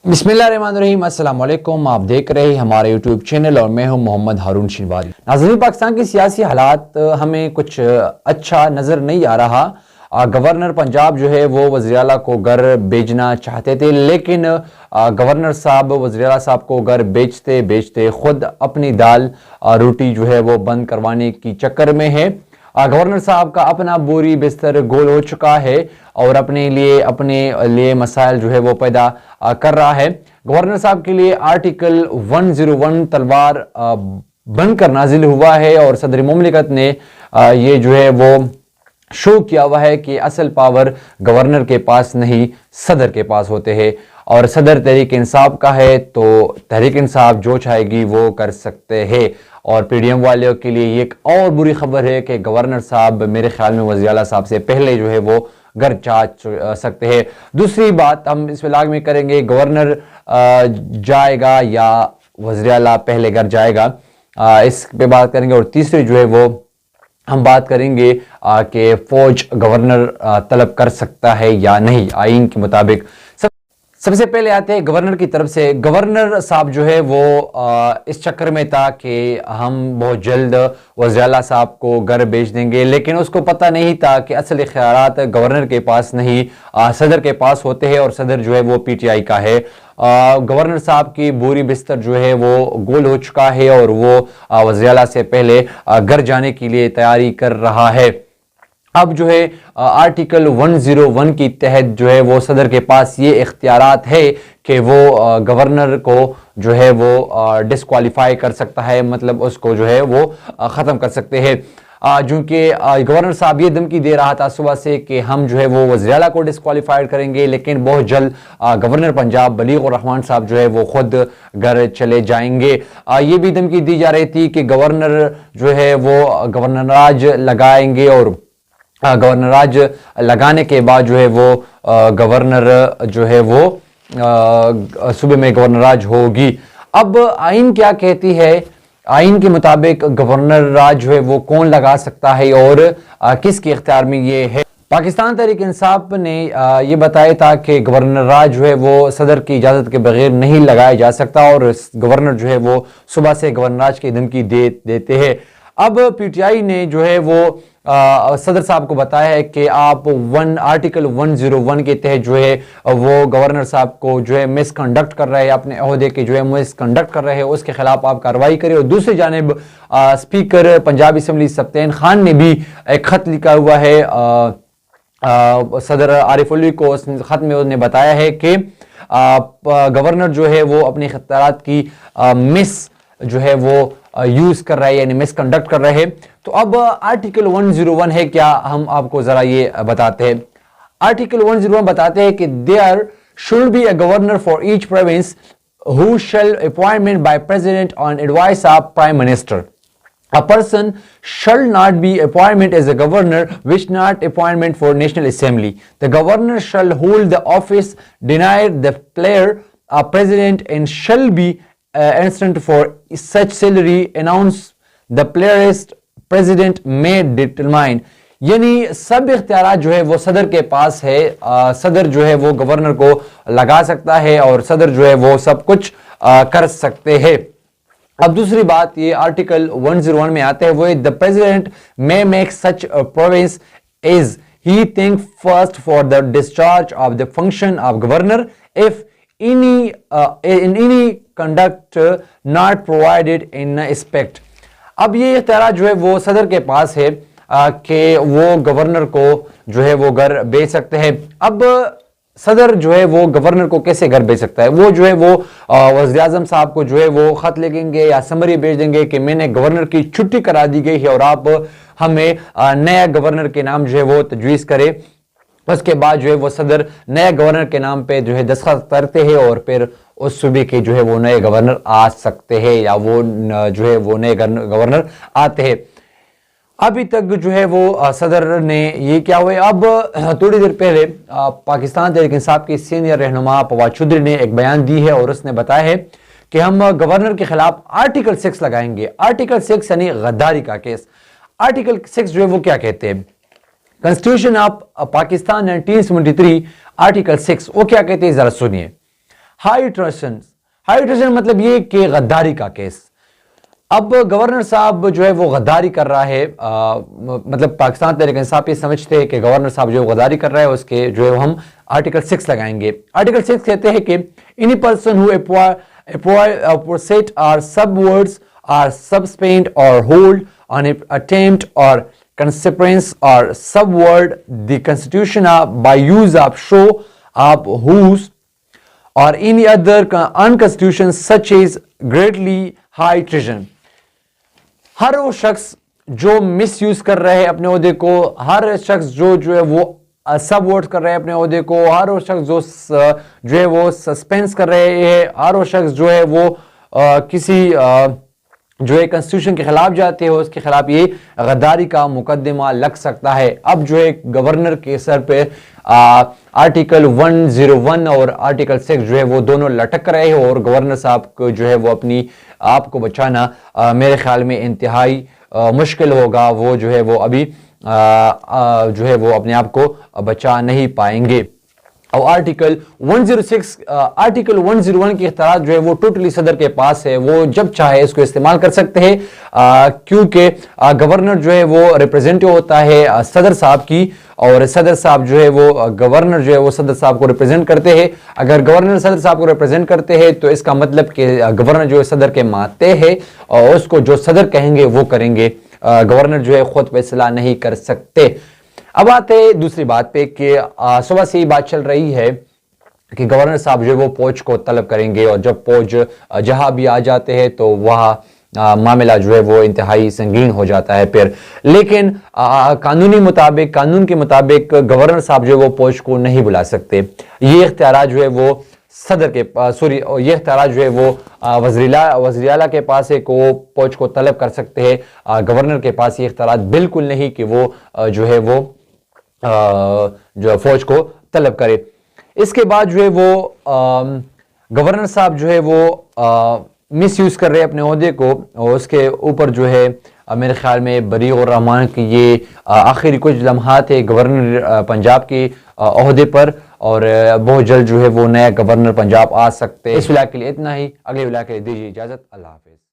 बिस्मिल्लाहिर्रहमानिर्रहीम, अस्सलाम वालेकुम। आप देख रहे हैं हमारे यूट्यूब चैनल और मैं हूं मोहम्मद हारून शिनवारी। नाज़रीन, पाकिस्तान के सियासी हालात हमें कुछ अच्छा नज़र नहीं आ रहा। गवर्नर पंजाब जो है वो वज़ीर आला को घर भेजना चाहते थे, लेकिन गवर्नर साहब वज़ीर आला साहब को घर बेचते बेचते खुद अपनी दाल रोटी जो है वो बंद करवाने की चक्कर में है। गवर्नर साहब का अपना बोरी बिस्तर गोल हो चुका है और अपने लिए मसाइल जो है वो पैदा कर रहा है। गवर्नर साहब के लिए आर्टिकल 101 तलवार बनकर नाजिल हुआ है और सदर मुमलिकत ने ये जो है वो शो किया हुआ है कि असल पावर गवर्नर के पास नहीं, सदर के पास होते हैं और सदर तहरीक इंसाफ का है तो तहरीक इंसाफ जो चाहेगी वो कर सकते हैं। और पीडीएम वालों के लिए ये एक और बुरी खबर है कि गवर्नर साहब मेरे ख्याल में वज़ीर आला साहब से पहले जो है वो घर जा सकते हैं। दूसरी बात हम इस व्लॉग में करेंगे, गवर्नर जाएगा या वज़ीर आला पहले घर जाएगा, इस पे बात करेंगे। और तीसरी जो है वो हम बात करेंगे कि फौज गवर्नर तलब कर सकता है या नहीं आईन के मुताबिक। सबसे पहले आते हैं गवर्नर की तरफ से। गवर्नर साहब जो है वो इस चक्कर में था कि हम बहुत जल्द वज़ीर आला साहब को घर भेज देंगे, लेकिन उसको पता नहीं था कि असल इख्तियारात गवर्नर के पास नहीं, सदर के पास होते हैं और सदर जो है वो पीटीआई का है। गवर्नर साहब की बोरी बिस्तर जो है वो गोल हो चुका है और वो वज़ीर आला से पहले घर जाने के लिए तैयारी कर रहा है। अब जो है आर्टिकल 101 की तहत जो है वो सदर के पास ये इख्तियारात है कि वो गवर्नर को जो है वो डिस्क्वालीफाई कर सकता है, मतलब उसको जो है वो ख़त्म कर सकते हैं। चूँकि गवर्नर साहब ये धमकी दे रहा था सुबह से कि हम जो है वो वज़ीर आला को डिस्क्वालीफाइड करेंगे, लेकिन बहुत जल्द गवर्नर पंजाब बलीग़ुर रहमान साहब जो है वो खुद घर चले जाएंगे। ये भी धमकी दी जा रही थी कि गवर्नर जो है वो गवर्नर राज लगाएंगे और गवर्नर राज लगाने के बाद जो है वो गवर्नर जो है वो सूबे में गवर्नर राज होगी। अब आइन क्या कहती है? आइन के मुताबिक गवर्नर राज जो है वो कौन लगा सकता है और किसके इख्तियार में ये है? पाकिस्तान तहरीक इंसाफ ने ये बताया था कि गवर्नर राज जो है वो सदर की इजाज़त के बगैर नहीं लगाया जा सकता और गवर्नर जो है वो सुबह से गवर्नर राज की धमकी देते हैं। अब पीटीआई ने जो है वो सदर साहब को बताया है कि आप आर्टिकल 101 के तहत जो है वो गवर्नर साहब को जो है मिसकंडक्ट कर रहे हैं, अपने अहदे के जो है मिसकंडक्ट कर रहे हैं, उसके खिलाफ आप कार्रवाई करें। और दूसरी जानिब स्पीकर पंजाब असम्बली सब्तैन खान ने भी एक खत लिखा हुआ है सदर आरिफ अलवी को। उस खत में उसने बताया है कि गवर्नर जो है वो अपने इख्तियारात की मिस जो है वो यूज कर रहे हैं, यानी मिसकंडक्ट कर रहे हैं। तो अब आर्टिकल 101 है क्या, हम आपको जरा ये बताते हैं। आर्टिकल 101 बताते हैं कि there should be a governor for each province who shall appointment by president on advice of prime minister. A person shall not be appointed as a governor which not appointment for National Assembly. The governor shall hold the office, deny the player a president and shall be instant for such salary announce the player's president may determine। यानी सब इख्तियारात जो है वो सदर के पास है। सदर जो है वो गवर्नर को लगा सकता है और सदर जो है वो सब कुछ कर सकते हैं। अब दूसरी बात ये आर्टिकल 101 में आते हैं वो the president may make such province is he think first for the discharge of the function of governor if in any conduct not provided in respect। अब ये इख्तियार जो है वो सदर के पास है कि वो गवर्नर को जो है वो घर भेज सकते हैं। अब सदर जो है वो गवर्नर को कैसे घर भेज सकता है? वो जो है वो वज़ीर आज़म साहब को जो है वो खत लिखेंगे या समरी भेज देंगे कि मैंने गवर्नर की छुट्टी करा दी गई है और आप हमें नया गवर्नर के नाम जो है वो तजवीज़ करें। उसके बाद जो है वो सदर नए गवर्नर के नाम पे जो है दस्तखत करते हैं और फिर उस सूबे के जो है वो नए गवर्नर आ सकते हैं या वो जो है वो नए गवर्नर आते हैं। अभी तक जो है वो सदर ने ये क्या हुआ। अब थोड़ी देर पहले पाकिस्तान तहरीक इंसाफ के सीनियर रहनुमा फवाद चौधरी ने एक बयान दी है और उसने बताया है कि हम गवर्नर के खिलाफ आर्टिकल 6 लगाएंगे। आर्टिकल 6 यानी गद्दारी का केस। आर्टिकल 6 जो है वो क्या कहते हैं? कॉन्स्टिट्यूशन ऑफ पाकिस्तान 1973 आर्टिकल 6 वो क्या कहते हैं जरा सुनिए। हाई ट्रेजन मतलब ये कि गद्दारी का केस। अब गवर्नर साहब जो है वो गद्दारी कर रहा है, मतलब पाकिस्तान तहरीक इंसाफ ये समझते हैं कि गवर्नर साहब जो गद्दारी कर रहा है, उसके जो है हम आर्टिकल 6 लगाएंगे। आर्टिकल 6 कहते हैं कि any person who apposite or subverts or suspend or hold on an attempt or conspiracy or subvert the constitution by use of show of whose or any other unconstitution such as greatly high treason। हर वो शख्स जो miss use कर रहे हैं अपने ओहदे को, हर शख्स जो है वो सब वोट कर रहे हैं अपने ओहदे को, हर वो शख्स जो है वो सस्पेंस कर रहे हैं, हर वो शख्स जो है वो किसी जो है कॉन्स्टिट्यूशन के खिलाफ जाते हो, उसके खिलाफ ये गद्दारी का मुकदमा लग सकता है। अब जो है गवर्नर के सर पे आर्टिकल 101 और आर्टिकल 6 जो है वो दोनों लटक रहे हैं, और गवर्नर साहब को जो है वो अपनी आप को बचाना मेरे ख्याल में इंतहाई मुश्किल होगा। वो जो है वो अभी जो है वो अपने आप को बचा नहीं पाएंगे। और आर्टिकल 101 की इख्तियार जो है वो टोटली सदर के पास है, वो जब चाहे इसको इस्तेमाल कर सकते हैं, क्योंकि गवर्नर जो है वो रिप्रेजेंटेटिव होता है सदर साहब की, और सदर साहब जो है वो गवर्नर जो है वो सदर साहब को रिप्रेजेंट करते हैं। अगर गवर्नर सदर साहब को रिप्रेजेंट करते हैं तो इसका मतलब कि गवर्नर जो है सदर के माते हैं, और उसको जो सदर कहेंगे वो करेंगे। गवर्नर जो है खुद फैसला नहीं कर सकते। अब आते हैं दूसरी बात पे कि सुबह से ही बात चल रही है कि गवर्नर साहब जो है वो फौज को तलब करेंगे, और जब फौज जहां भी आ जाते हैं तो वहां मामला जो है वो इंतहाई संगीन हो जाता है फिर। लेकिन कानून के मुताबिक गवर्नर साहब जो है वो फौज को नहीं बुला सकते। ये इख्तियार जो है वो सदर के ये इख्तियार जो है वो वज़ीर आला के पास है कि वो फौज को तलब कर सकते हैं। गवर्नर के पास ये इख्तियार बिल्कुल नहीं कि वो जो है वो जो फौज को तलब करे। इसके बाद जो है वो गवर्नर साहब जो है वो मिस यूज कर रहे हैं अपने ओहदे को, और उसके ऊपर जो है मेरे ख्याल में बरी और रहमान की ये आखिरी कुछ लम्हात है गवर्नर पंजाब के ओहदे पर, और बहुत जल्द जो है वो नया गवर्नर पंजाब आ सकते हैं। इस विलायत के लिए इतना ही, अगले विलायत के लिए दीजिए इजाजत। अल्लाह हाफिज।